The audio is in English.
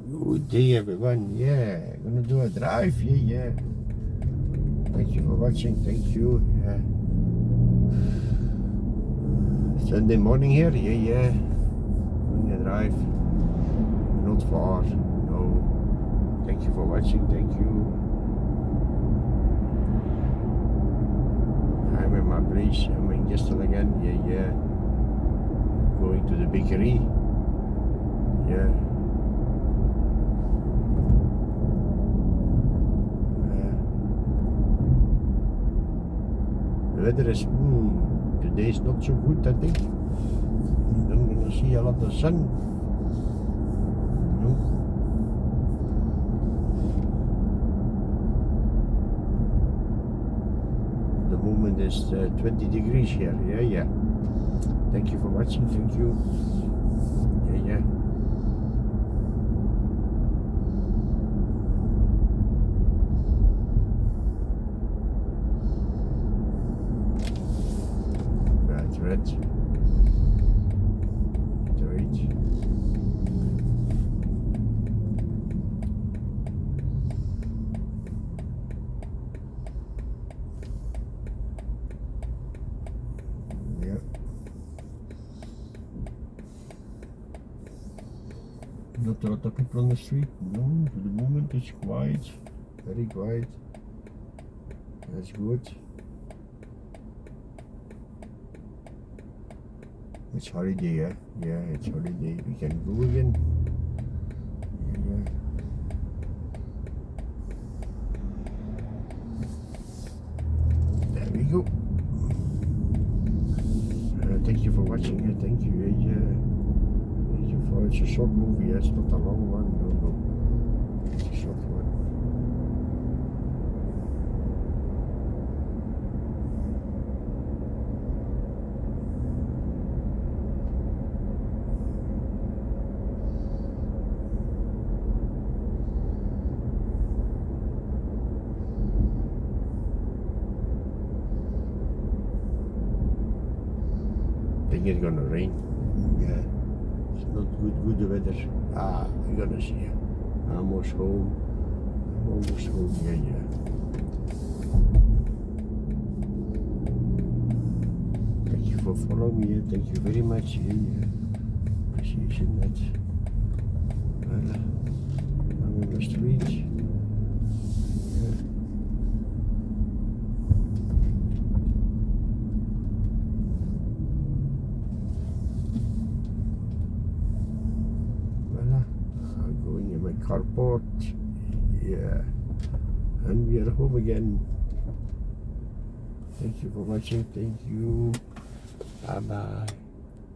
Good day everyone, yeah, gonna do a drive, yeah. Thank you for watching, thank you, yeah. Sunday morning here, yeah. Doing a drive, not far, no. Thank you for watching, thank you. I'm in my place, I'm in Gestel again, yeah. Going to the bakery, yeah. The weather is, today is not so good, I think. I'm gonna see a lot of sun. No. The moment is 20 degrees here, yeah. Thank you for watching, thank you. Yeah. Red. The wait. Yeah. Not a lot of people on the street. No, for the moment it's quiet. Very quiet. That's good. It's holiday, yeah? Yeah, it's holiday. We can go again. Yeah. There we go. Thank you for watching. Thank you. Thank you for. It's a short movie. It's not a long one. No. It's a short one. I think it's gonna rain. Yeah, it's not good the weather. We're gonna see. I'm almost home. Yeah. Thank you for following me. Thank you very much. Yeah. Appreciation that. Well, I'm in the street. Yeah. Going in my carport, yeah, and we are home again. Thank you for watching, thank you, bye bye.